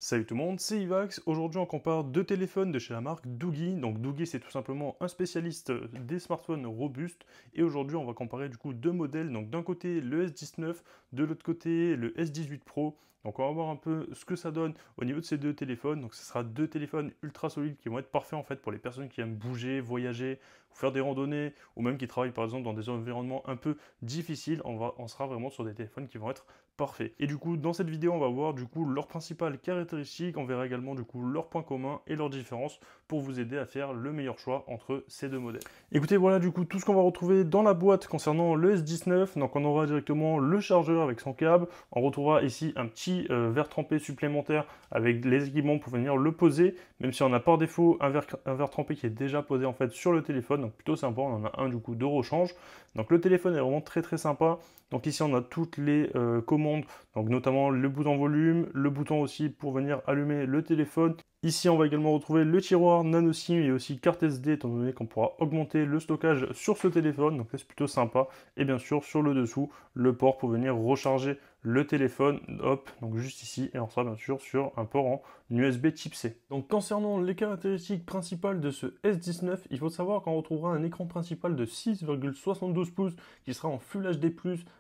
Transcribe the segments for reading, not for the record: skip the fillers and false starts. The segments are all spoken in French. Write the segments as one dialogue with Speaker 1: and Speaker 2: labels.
Speaker 1: Salut tout le monde, c'est Ivax. Aujourd'hui, on compare deux téléphones de chez la marque Doogee. Donc Doogee, c'est tout simplement un spécialiste des smartphones robustes. Et aujourd'hui, on va comparer du coup deux modèles. Donc d'un côté le S19, de l'autre côté le S18 Pro. Donc on va voir un peu ce que ça donne au niveau de ces deux téléphones. Donc ce sera deux téléphones ultra solides qui vont être parfaits en fait pour les personnes qui aiment bouger, voyager, ou faire des randonnées, ou même qui travaillent par exemple dans des environnements un peu difficiles. On sera vraiment sur des téléphones qui vont être parfait. Et du coup, dans cette vidéo, on va voir du coup leurs principales caractéristiques, on verra également du coup leurs points communs et leurs différences pour vous aider à faire le meilleur choix entre ces deux modèles. Écoutez, voilà du coup tout ce qu'on va retrouver dans la boîte concernant le S19. Donc on aura directement le chargeur avec son câble, on retrouvera ici un petit verre trempé supplémentaire avec les équipements pour venir le poser, même si on a par défaut un verre trempé qui est déjà posé en fait sur le téléphone, donc plutôt sympa, on en a un du coup de rechange. Donc le téléphone est vraiment très sympa. Donc ici on a toutes les commandes, donc notamment le bouton volume, le bouton aussi pour venir allumer le téléphone. Ici on va également retrouver le tiroir nano SIM et aussi carte SD étant donné qu'on pourra augmenter le stockage sur ce téléphone, donc c'est plutôt sympa. Et bien sûr sur le dessous, le port pour venir recharger le téléphone, hop, donc juste ici, et on sera bien sûr sur un port en USB type C. Donc concernant les caractéristiques principales de ce S19, il faut savoir qu'on retrouvera un écran principal de 6,72 pouces qui sera en Full HD+,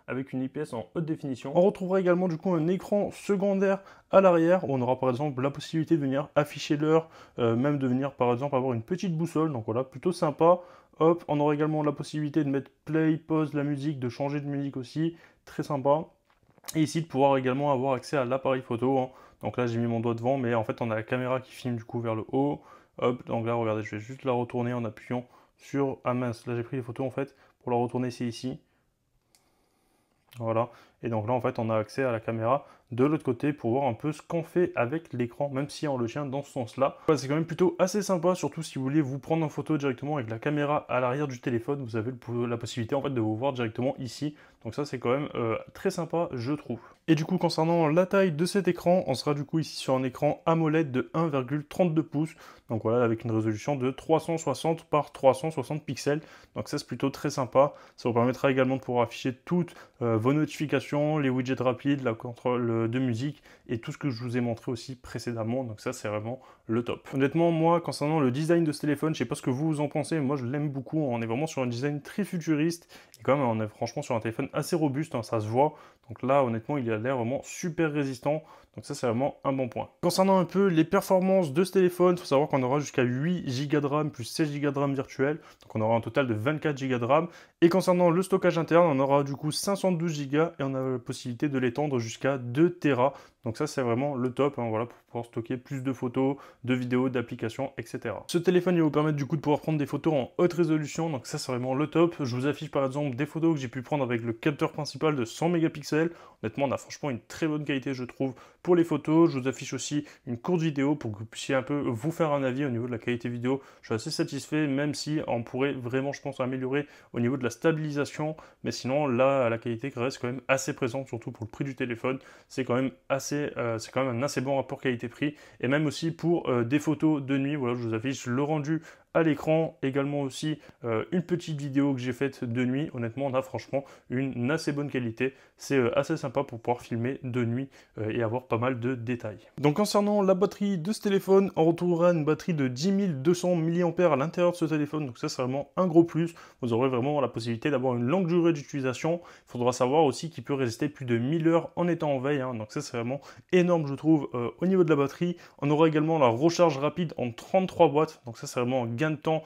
Speaker 1: avec une IPS en haute définition. On retrouvera également du coup un écran secondaire à l'arrière, où on aura par exemple la possibilité de venir afficher l'heure, même de venir par exemple avoir une petite boussole, donc voilà, plutôt sympa. Hop, on aura également la possibilité de mettre play, pause, la musique, de changer de musique aussi, très sympa. Et ici de pouvoir également avoir accès à l'appareil photo, hein. Donc là j'ai mis mon doigt devant, mais en fait on a la caméra qui filme du coup vers le haut. Hop, donc là regardez, je vais juste la retourner en appuyant sur... Ah mince, là j'ai pris les photos en fait. Pour la retourner c'est ici. Voilà, et donc là en fait on a accès à la caméra de l'autre côté pour voir un peu ce qu'on fait avec l'écran, même si on le tient dans ce sens-là. Voilà, c'est quand même plutôt assez sympa, surtout si vous voulez vous prendre en photo directement avec la caméra à l'arrière du téléphone, vous avez la possibilité en fait de vous voir directement ici. Donc ça c'est quand même très sympa je trouve. Et du coup concernant la taille de cet écran, on sera du coup ici sur un écran AMOLED de 1,32 pouces. Donc voilà, avec une résolution de 360 par 360 pixels. Donc ça c'est plutôt très sympa. Ça vous permettra également de pouvoir afficher toutes vos notifications, les widgets rapides, la contrôle de musique et tout ce que je vous ai montré aussi précédemment. Donc ça c'est vraiment le top. Honnêtement moi concernant le design de ce téléphone, je sais pas ce que vous en pensez, mais moi je l'aime beaucoup. On est vraiment sur un design très futuriste et quand même on est franchement sur un téléphone assez robuste, hein, ça se voit. Donc là honnêtement il a l'air vraiment super résistant. Donc ça c'est vraiment un bon point. Concernant un peu les performances de ce téléphone, il faut savoir qu'on aura jusqu'à 8 Go de RAM plus 16 Go de RAM virtuel. Donc on aura un total de 24 Go de RAM. Et concernant le stockage interne, on aura du coup 512 Go et on a la possibilité de l'étendre jusqu'à 2 Tera. Donc ça c'est vraiment le top, hein, voilà, pour pouvoir stocker plus de photos, de vidéos, d'applications, etc. Ce téléphone il va vous permettre du coup de pouvoir prendre des photos en haute résolution, donc ça c'est vraiment le top. Je vous affiche par exemple des photos que j'ai pu prendre avec le capteur principal de 100 mégapixels. Honnêtement on a franchement une très bonne qualité je trouve pour les photos. Je vous affiche aussi une courte vidéo pour que vous puissiez un peu vous faire un avis au niveau de la qualité vidéo. Je suis assez satisfait, même si on pourrait vraiment je pense améliorer au niveau de la stabilisation, mais sinon là la qualité reste quand même assez présente, surtout pour le prix du téléphone. C'est quand même c'est quand même un assez bon rapport qualité-prix, et même aussi pour des photos de nuit. Voilà, je vous affiche le rendu à l'écran, également aussi une petite vidéo que j'ai faite de nuit. Honnêtement on a franchement une assez bonne qualité, c'est assez sympa pour pouvoir filmer de nuit et avoir pas mal de détails. Donc concernant la batterie de ce téléphone, on retrouvera une batterie de 10 200 mAh à l'intérieur de ce téléphone, donc ça c'est vraiment un gros plus. Vous aurez vraiment la possibilité d'avoir une longue durée d'utilisation. Il faudra savoir aussi qu'il peut résister plus de 1000 heures en étant en veille, hein. Donc ça c'est vraiment énorme je trouve au niveau de la batterie. On aura également la recharge rapide en 33 watts, donc ça c'est vraiment un gain de temps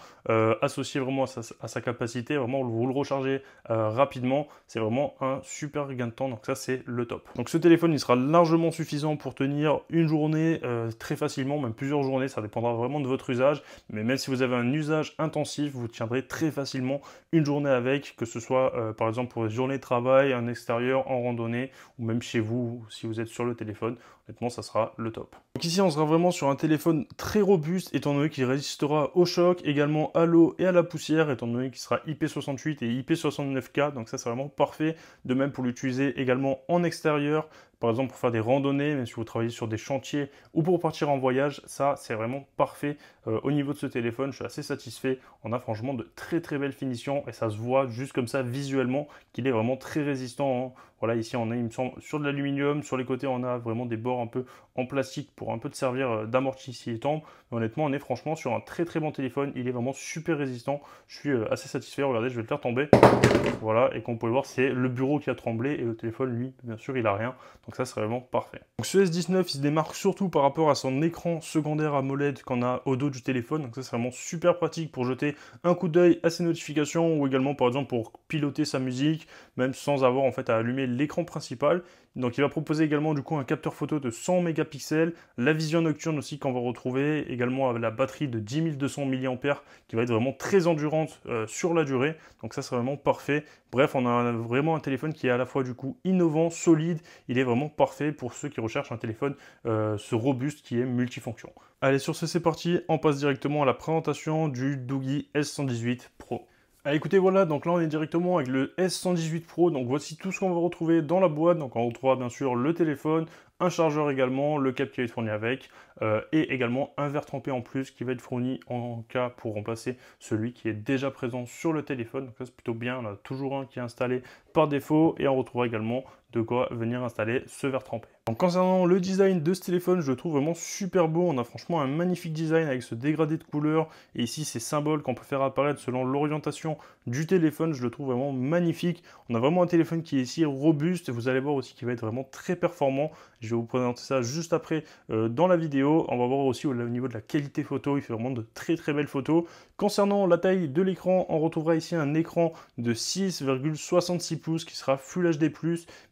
Speaker 1: associé vraiment à sa capacité. Vraiment vous le rechargez rapidement, c'est vraiment un super gain de temps, donc ça c'est le top. Donc ce téléphone il sera largement suffisant pour tenir une journée très facilement, même plusieurs journées, ça dépendra vraiment de votre usage, mais même si vous avez un usage intensif, vous tiendrez très facilement une journée avec, que ce soit par exemple pour une journée de travail, en extérieur, en randonnée, ou même chez vous, si vous êtes sur le téléphone. Honnêtement, ça sera le top. Donc ici, on sera vraiment sur un téléphone très robuste, étant donné qu'il résistera au choc, également à l'eau et à la poussière, étant donné qu'il sera IP68 et IP69K, donc ça c'est vraiment parfait. De même pour l'utiliser également en extérieur, par exemple pour faire des randonnées, même si vous travaillez sur des chantiers ou pour partir en voyage, ça c'est vraiment parfait au niveau de ce téléphone. Je suis assez satisfait. On a franchement de très très belles finitions et ça se voit juste comme ça visuellement qu'il est vraiment très résistant, hein. Voilà, ici on a, il me semble, sur de l'aluminium, sur les côtés on a vraiment des bords un peu en plastique pour un peu de servir d'amorti s'il tombe. Mais honnêtement, on est franchement sur un très très bon téléphone. Il est vraiment super résistant. Je suis assez satisfait. Regardez, je vais le faire tomber. Voilà, et comme vous pouvez le voir, c'est le bureau qui a tremblé et le téléphone, lui, bien sûr, il a rien. Donc ça, c'est vraiment parfait. Donc ce S19, il se démarque surtout par rapport à son écran secondaire AMOLED qu'on a au dos du téléphone. Donc ça, c'est vraiment super pratique pour jeter un coup d'œil à ses notifications ou également, par exemple, pour piloter sa musique, même sans avoir en fait à allumer l'écran principal. Donc il va proposer également du coup un capteur photo de 100 mégapixels, la vision nocturne aussi qu'on va retrouver, également avec la batterie de 10 200 mAh qui va être vraiment très endurante sur la durée. Donc ça c'est vraiment parfait. Bref, on a vraiment un téléphone qui est à la fois du coup innovant, solide. Il est vraiment parfait pour ceux qui recherchent un téléphone ce robuste qui est multifonction. Allez, sur ce c'est parti, on passe directement à la présentation du Doogee S118 Pro. Ah, écoutez, voilà, donc là on est directement avec le S118 Pro, donc voici tout ce qu'on va retrouver dans la boîte. Donc on retrouvera bien sûr le téléphone, un chargeur également, le câble qui va être fourni avec, et également un verre trempé en plus qui va être fourni en cas pour remplacer celui qui est déjà présent sur le téléphone. Donc ça c'est plutôt bien, on a toujours un qui est installé par défaut, et on retrouvera également de quoi venir installer ce verre trempé. Donc concernant le design de ce téléphone, je le trouve vraiment super beau. On a franchement un magnifique design avec ce dégradé de couleurs et ici ces symboles qu'on peut faire apparaître selon l'orientation du téléphone. Je le trouve vraiment magnifique. On a vraiment un téléphone qui est ici robuste et vous allez voir aussi qu'il va être vraiment très performant. Je vais vous présenter ça juste après dans la vidéo. On va voir aussi au niveau de la qualité photo, il fait vraiment de très très belles photos. Concernant la taille de l'écran, on retrouvera ici un écran de 6,66 pouces qui sera Full HD+,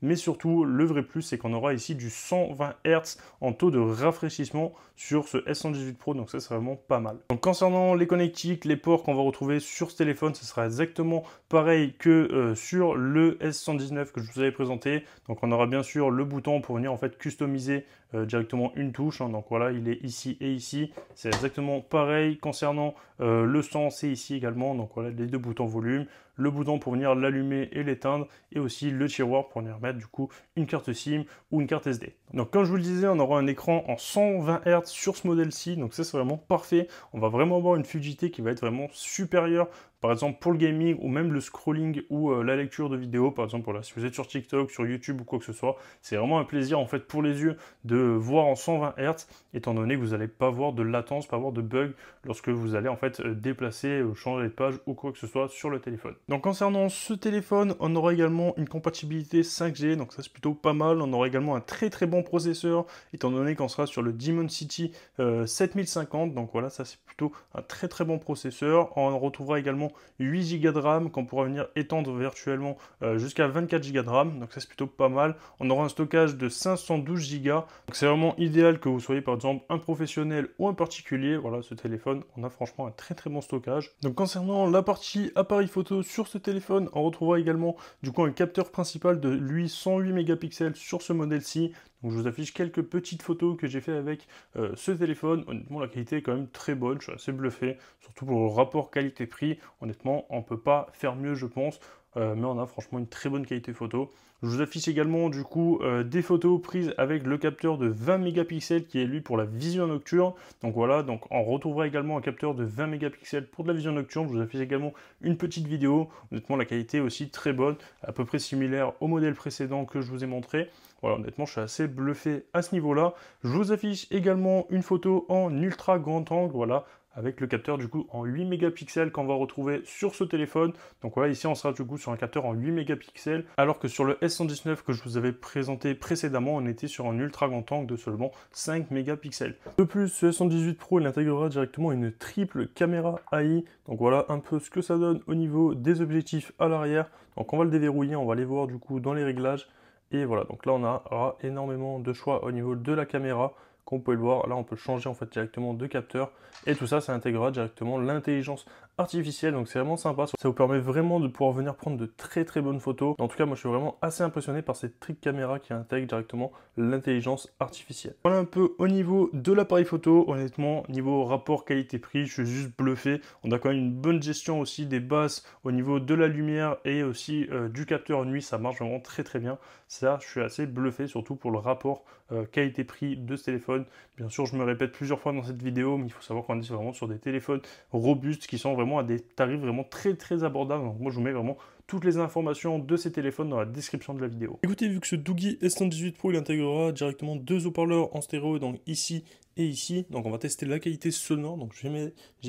Speaker 1: mais surtout le vrai plus c'est qu'on aura ici du 120 Hz en taux de rafraîchissement sur ce S118 Pro, donc ça c'est vraiment pas mal. Donc concernant les connectiques, les ports qu'on va retrouver sur ce téléphone, ce sera exactement pareil que sur le S119 que je vous avais présenté. Donc on aura bien sûr le bouton pour venir en fait customiser directement une touche, hein. Donc voilà, il est ici et ici, c'est exactement pareil. Concernant le son, c'est ici également, donc voilà les deux boutons volume, le bouton pour venir l'allumer et l'éteindre, et aussi le tiroir pour venir mettre du coup une carte SIM ou une carte SD. Donc comme je vous le disais, on aura un écran en 120 Hz sur ce modèle-ci, donc ça c'est vraiment parfait. On va vraiment avoir une fluidité qui va être vraiment supérieure, par exemple pour le gaming ou même le scrolling ou la lecture de vidéos, par exemple voilà, si vous êtes sur TikTok, sur YouTube ou quoi que ce soit, c'est vraiment un plaisir en fait pour les yeux de voir en 120 Hz, étant donné que vous n'allez pas avoir de latence, pas avoir de bug lorsque vous allez en fait déplacer, changer de page ou quoi que ce soit sur le téléphone. Donc concernant ce téléphone, on aura également une compatibilité 5G, donc ça c'est plutôt pas mal. On aura également un très très bon processeur, étant donné qu'on sera sur le Dimensity 7050, donc voilà, ça c'est plutôt un très très bon processeur. On retrouvera également 8 Go de RAM qu'on pourra venir étendre virtuellement jusqu'à 24 Go de RAM, donc ça c'est plutôt pas mal. On aura un stockage de 512 Go, donc c'est vraiment idéal que vous soyez par exemple un professionnel ou un particulier. Voilà, ce téléphone, on a franchement un très très bon stockage. Donc concernant la partie appareil photo sur ce téléphone, on retrouvera également du coup un capteur principal de lui 108 mégapixels sur ce modèle-ci. Donc je vous affiche quelques petites photos que j'ai fait avec ce téléphone. Honnêtement, la qualité est quand même très bonne, je suis assez bluffé, surtout pour le rapport qualité-prix. Honnêtement, on ne peut pas faire mieux, je pense, mais on a franchement une très bonne qualité photo. Je vous affiche également du coup des photos prises avec le capteur de 20 mégapixels qui est lui pour la vision nocturne. Donc voilà, donc on retrouvera également un capteur de 20 mégapixels pour de la vision nocturne. Je vous affiche également une petite vidéo. Honnêtement, la qualité est aussi très bonne, à peu près similaire au modèle précédent que je vous ai montré. Voilà, honnêtement, je suis assez bluffé à ce niveau-là. Je vous affiche également une photo en ultra grand angle, voilà, avec le capteur du coup en 8 mégapixels qu'on va retrouver sur ce téléphone. Donc voilà, ici on sera du coup sur un capteur en 8 mégapixels, alors que sur le S119 que je vous avais présenté précédemment, on était sur un ultra grand angle de seulement 5 mégapixels. De plus, ce S118 Pro, il intégrera directement une triple caméra AI. Donc voilà un peu ce que ça donne au niveau des objectifs à l'arrière. Donc on va le déverrouiller, on va aller voir du coup dans les réglages. Et voilà, donc là on aura énormément de choix au niveau de la caméra. Comme vous pouvez le voir, là on peut changer en fait directement de capteur. Et tout ça, ça intégrera directement l'intelligence artificielle, donc c'est vraiment sympa. Ça vous permet vraiment de pouvoir venir prendre de très très bonnes photos. En tout cas, moi je suis vraiment assez impressionné par cette trick caméra qui intègre directement l'intelligence artificielle. Voilà un peu au niveau de l'appareil photo. Honnêtement, niveau rapport qualité-prix, je suis juste bluffé. On a quand même une bonne gestion aussi des basses au niveau de la lumière et aussi du capteur nuit. Ça marche vraiment très très bien. Ça, je suis assez bluffé, surtout pour le rapport qualité-prix de ce téléphone. Bien sûr, je me répète plusieurs fois dans cette vidéo, mais il faut savoir qu'on est vraiment sur des téléphones robustes qui sont vraiment à des tarifs vraiment très très abordables. Donc moi, je vous mets vraiment toutes les informations de ces téléphones dans la description de la vidéo. Écoutez, vu que ce Doogie S118 Pro, il intégrera directement deux haut-parleurs en stéréo, donc ici et ici. Donc on va tester la qualité sonore. Donc j'ai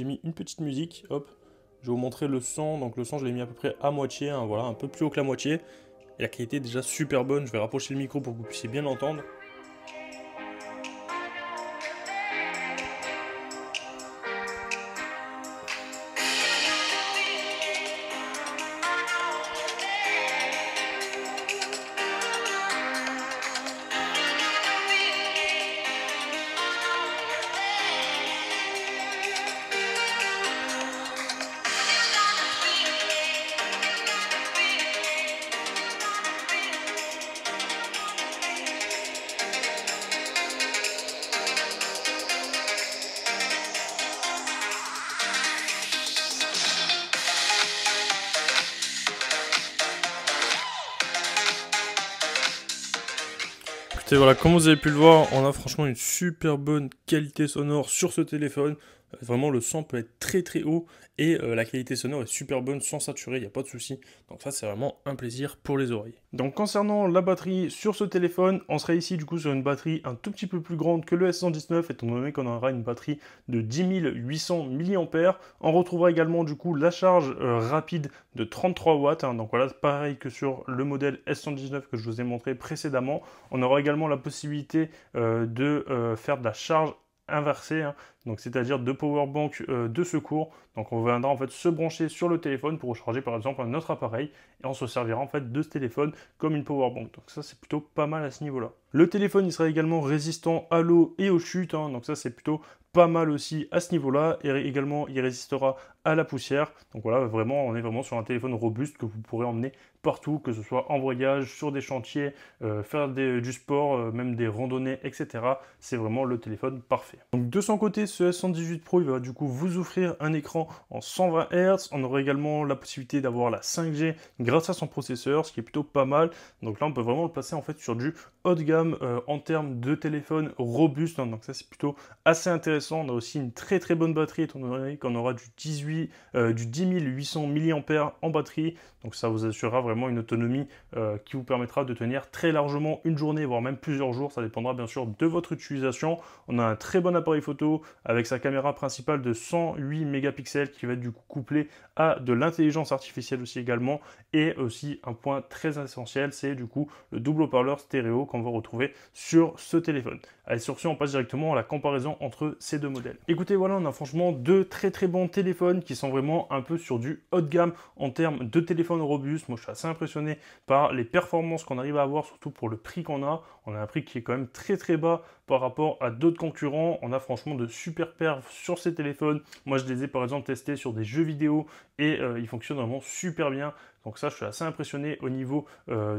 Speaker 1: mis une petite musique, hop. Je vais vous montrer le son. Donc le son, je l'ai mis à peu près à moitié, hein, voilà, un peu plus haut que la moitié. Et la qualité est déjà super bonne. Je vais rapprocher le micro pour que vous puissiez bien l'entendre. Et voilà, comme vous avez pu le voir, on a franchement une super bonne qualité sonore sur ce téléphone. Vraiment, le son peut être très très haut et la qualité sonore est super bonne sans saturer, il n'y a pas de souci. Donc ça, c'est vraiment un plaisir pour les oreilles. Donc concernant la batterie sur ce téléphone, on serait ici du coup sur une batterie un tout petit peu plus grande que le S119, étant donné qu'on aura une batterie de 10 800 mAh. On retrouvera également du coup la charge rapide de 33 watts. Hein. Donc voilà, pareil que sur le modèle S119 que je vous ai montré précédemment. On aura également la possibilité de faire de la charge inversée, hein, donc c'est-à-dire de powerbank de secours. Donc on viendra en fait se brancher sur le téléphone pour recharger par exemple un autre appareil et on se servira en fait de ce téléphone comme une powerbank. Donc ça c'est plutôt pas mal à ce niveau-là. Le téléphone il sera également résistant à l'eau et aux chutes, hein, donc ça c'est plutôt pas mal aussi à ce niveau-là, et également il résistera à la poussière. Donc voilà, vraiment, on est vraiment sur un téléphone robuste que vous pourrez emmener partout, que ce soit en voyage, sur des chantiers, faire du sport, même des randonnées, etc. C'est vraiment le téléphone parfait. Donc de son côté, ce S118 Pro, il va du coup vous offrir un écran en 120 Hz. On aura également la possibilité d'avoir la 5G grâce à son processeur, ce qui est plutôt pas mal. Donc là, on peut vraiment le placer en fait sur du haut de gamme en termes de téléphone robuste. Hein. Donc ça, c'est plutôt assez intéressant. On a aussi une très très bonne batterie, étant donné qu'on aura du 10 800 mAh en batterie. Donc ça vous assurera vraiment une autonomie qui vous permettra de tenir très largement une journée, voire même plusieurs jours. Ça dépendra bien sûr de votre utilisation. On a un très bon appareil photo avec sa caméra principale de 108 mégapixels qui va être du coup couplé à de l'intelligence artificielle aussi également. Et aussi un point très essentiel, c'est du coup le double haut-parleur stéréo qu'on va retrouver sur ce téléphone. Allez, sur ce, on passe directement à la comparaison entre ces deux modèles. Écoutez, voilà, on a franchement deux très très bons téléphones qui sont vraiment un peu sur du haut de gamme en termes de téléphones robustes. Moi, je suis assez impressionné par les performances qu'on arrive à avoir, surtout pour le prix qu'on a. On a un prix qui est quand même très très bas par rapport à d'autres concurrents. On a franchement de super perfs sur ces téléphones. Moi, je les ai par exemple testés sur des jeux vidéo et ils fonctionnent vraiment super bien. Donc ça, je suis assez impressionné au niveau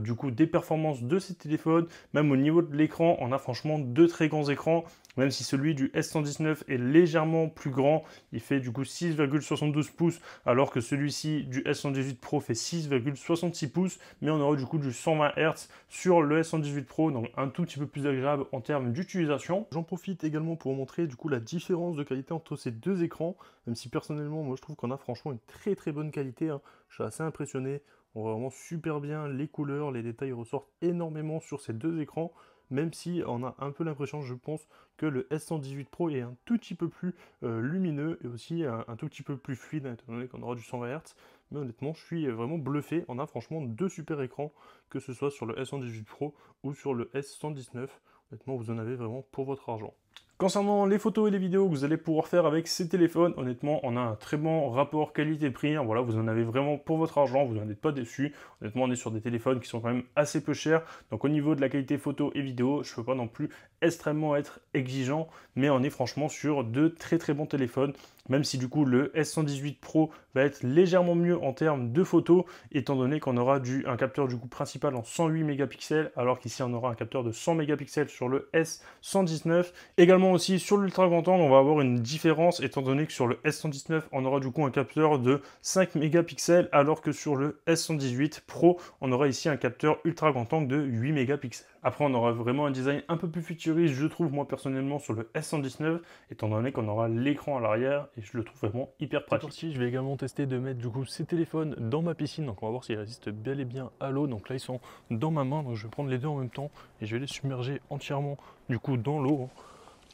Speaker 1: du coup des performances de ces téléphones. Même au niveau de l'écran, on a franchement deux très grands écrans. Même si celui du S119 est légèrement plus grand, il fait du coup 6,72 pouces, alors que celui-ci du S118 Pro fait 6,66 pouces. Mais on aura du coup du 120 Hz sur le S118 Pro, donc un tout petit peu plus agréable en termes d'utilisation. J'en profite également pour vous montrer du coup la différence de qualité entre ces deux écrans, même si personnellement, moi je trouve qu'on a franchement une très très bonne qualité. Hein. Je suis assez impressionné. On voit vraiment super bien les couleurs, les détails ressortent énormément sur ces deux écrans, même si on a un peu l'impression, je pense, que le S118 Pro est un tout petit peu plus lumineux et aussi un tout petit peu plus fluide, étant donné qu'on aura du 120 Hz. Mais honnêtement, je suis vraiment bluffé. On a franchement deux super écrans, que ce soit sur le S118 Pro ou sur le S119. Honnêtement, vous en avez vraiment pour votre argent. Concernant les photos et les vidéos que vous allez pouvoir faire avec ces téléphones, honnêtement, on a un très bon rapport qualité-prix. Voilà, vous en avez vraiment pour votre argent, vous n'en êtes pas déçus. Honnêtement, on est sur des téléphones qui sont quand même assez peu chers. Donc au niveau de la qualité photo et vidéo, je ne peux pas non plus extrêmement être exigeant, mais on est franchement sur de très très bons téléphones. même si du coup le S118 Pro va être légèrement mieux en termes de photos, étant donné qu'on aura un capteur du coup principal en 108 mégapixels, alors qu'ici on aura un capteur de 100 mégapixels sur le S119. Également aussi sur l'ultra grand angle, on va avoir une différence, étant donné que sur le S119, on aura du coup un capteur de 5 mégapixels, alors que sur le S118 Pro, on aura ici un capteur ultra grand angle de 8 mégapixels. Après, on aura vraiment un design un peu plus futuriste, je trouve, moi personnellement, sur le S119, étant donné qu'on aura l'écran à l'arrière, et je le trouve vraiment hyper pratique. Je vais également tester de mettre du coup ces téléphones dans ma piscine, donc on va voir s'ils résistent bel et bien à l'eau. Donc là, ils sont dans ma main, donc je vais prendre les deux en même temps, et je vais les submerger entièrement du coup dans l'eau.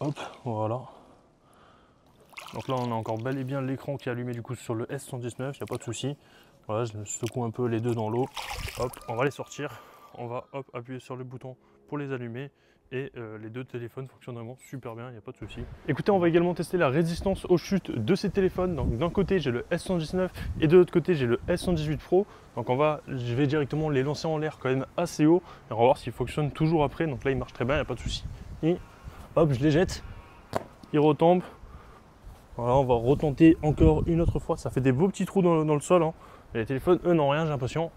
Speaker 1: Hop, voilà. Donc là, on a encore bel et bien l'écran qui est allumé du coup sur le S119, il n'y a pas de souci. Voilà, je secoue un peu les deux dans l'eau. Hop, on va les sortir. On va hop, appuyer sur le bouton pour les allumer et les deux téléphones fonctionnent vraiment super bien, il n'y a pas de souci. Écoutez, on va également tester la résistance aux chutes de ces téléphones. Donc d'un côté j'ai le S119 et de l'autre côté j'ai le S118 Pro. Donc je vais directement les lancer en l'air quand même assez haut et on va voir s'ils fonctionnent toujours après. Donc là il marche très bien, il n'y a pas de souci. Et hop, je les jette, ils retombent. Voilà, on va retenter encore une autre fois. Ça fait des beaux petits trous dans le sol, hein. Et les téléphones, eux, n'ont rien, j'ai l'impression.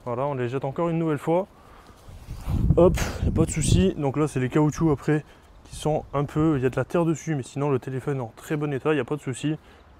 Speaker 1: Voilà, on les jette encore une nouvelle fois. Hop, y a pas de souci. Donc là, c'est les caoutchoucs après qui sont un peu... Il y a de la terre dessus, mais sinon, le téléphone est en très bon état, il n'y a pas de souci.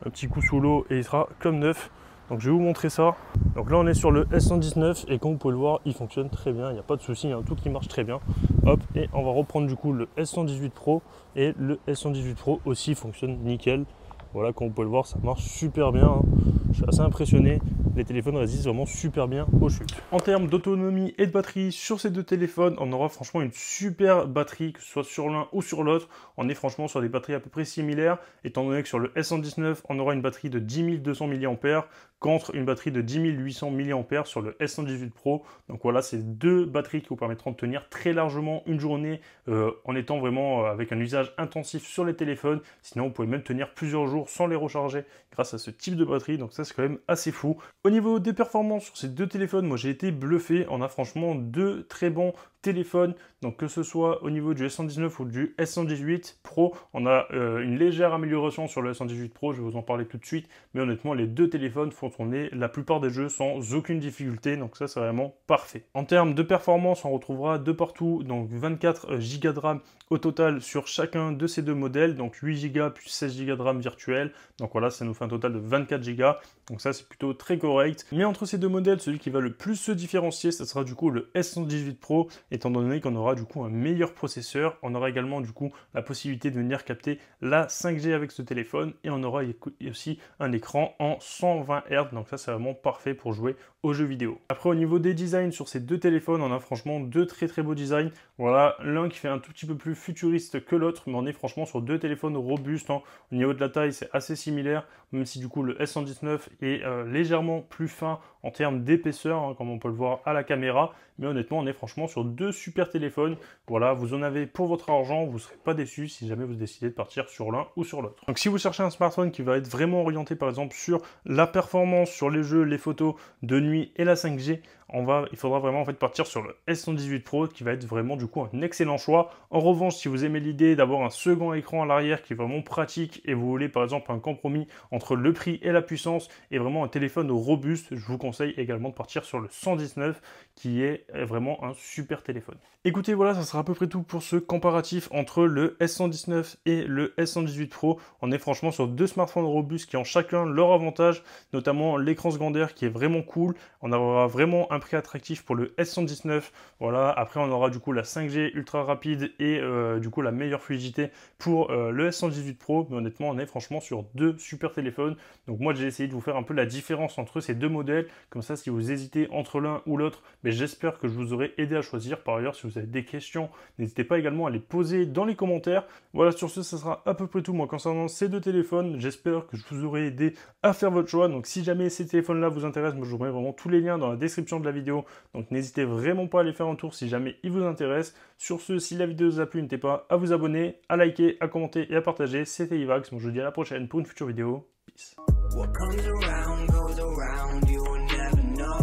Speaker 1: Un petit coup sous l'eau et il sera comme neuf. Donc je vais vous montrer ça. Donc là, on est sur le S119 et comme vous pouvez le voir, il fonctionne très bien. Il n'y a pas de souci, il y a un tout qui marche très bien. Hop, et on va reprendre du coup le S118 Pro. Et le S118 Pro aussi fonctionne nickel. Voilà, comme vous pouvez le voir, ça marche super bien, hein. Je suis assez impressionné. Les téléphones résistent vraiment super bien aux chutes. En termes d'autonomie et de batterie, sur ces deux téléphones, on aura franchement une super batterie, que ce soit sur l'un ou sur l'autre. On est franchement sur des batteries à peu près similaires, étant donné que sur le S119, on aura une batterie de 10 200 mAh contre une batterie de 10 800 mAh sur le S118 Pro. Donc voilà, c'est deux batteries qui vous permettront de tenir très largement une journée en étant vraiment avec un usage intensif sur les téléphones. Sinon, vous pouvez même tenir plusieurs jours sans les recharger grâce à ce type de batterie. Donc ça, c'est quand même assez fou. Au niveau des performances sur ces deux téléphones, moi j'ai été bluffé. On a franchement deux très bons téléphones. Donc que ce soit au niveau du S119 ou du S118 Pro, on a une légère amélioration sur le S118 Pro, je vais vous en parler tout de suite. Mais honnêtement, les deux téléphones font tourner la plupart des jeux sans aucune difficulté. Donc ça, c'est vraiment parfait. En termes de performance, on retrouvera de partout, donc 24 Go de RAM au total sur chacun de ces deux modèles. Donc 8 Go plus 16 Go de RAM virtuel. Donc voilà, ça nous fait un total de 24 Go. Donc ça, c'est plutôt très correct. Mais entre ces deux modèles, celui qui va le plus se différencier, ça sera du coup le S118 Pro, étant donné qu'on aura du coup un meilleur processeur. On aura également du coup la possibilité de venir capter la 5G avec ce téléphone et on aura aussi un écran en 120 Hz. Donc ça, c'est vraiment parfait pour jouer aux jeux vidéo. Après, au niveau des designs sur ces deux téléphones, on a franchement deux très beaux designs. Voilà, l'un qui fait un tout petit peu plus futuriste que l'autre, mais on est franchement sur deux téléphones robustes, hein. Au niveau de la taille, c'est assez similaire, même si du coup le S119 est légèrement plus fin en termes d'épaisseur, hein, comme on peut le voir à la caméra. Mais honnêtement, on est franchement sur deux super téléphones. Voilà, vous en avez pour votre argent, vous ne serez pas déçus si jamais vous décidez de partir sur l'un ou sur l'autre. Donc si vous cherchez un smartphone qui va être vraiment orienté par exemple sur la performance, sur les jeux, les photos de nuit et la 5G, il faudra vraiment en fait partir sur le S118 Pro qui va être vraiment du coup un excellent choix. En revanche, si vous aimez l'idée d'avoir un second écran à l'arrière qui est vraiment pratique et vous voulez par exemple un compromis entre le prix et la puissance et vraiment un téléphone robuste, je vous conseille également de partir sur le 119 qui est vraiment un super téléphone. Écoutez, voilà, ça sera à peu près tout pour ce comparatif entre le S119 et le S118 Pro. On est franchement sur deux smartphones robustes qui ont chacun leur avantage, notamment l'écran secondaire qui est vraiment cool. On aura vraiment un prix attractif pour le S119. Voilà, après on aura du coup la 5G ultra rapide et du coup la meilleure fluidité pour le S118 Pro. Mais honnêtement, on est franchement sur deux super téléphones. Donc moi, j'ai essayé de vous faire un peu la différence entre ces deux modèles. Comme ça, si vous hésitez entre l'un ou l'autre, mais j'espère que je vous aurai aidé à choisir. Par ailleurs, si vous avez des questions, n'hésitez pas également à les poser dans les commentaires. Voilà, sur ce, ça sera à peu près tout moi concernant ces deux téléphones. J'espère que je vous aurai aidé à faire votre choix. Donc si jamais ces téléphones-là vous intéressent, moi je vous mets vraiment tous les liens dans la description de la vidéo. Donc n'hésitez vraiment pas à aller faire un tour si jamais ils vous intéressent. Sur ce, si la vidéo vous a plu, n'hésitez pas à vous abonner, à liker, à commenter et à partager. C'était Ivax. Moi je vous dis à la prochaine pour une future vidéo. Peace. What comes around goes around, you will never know.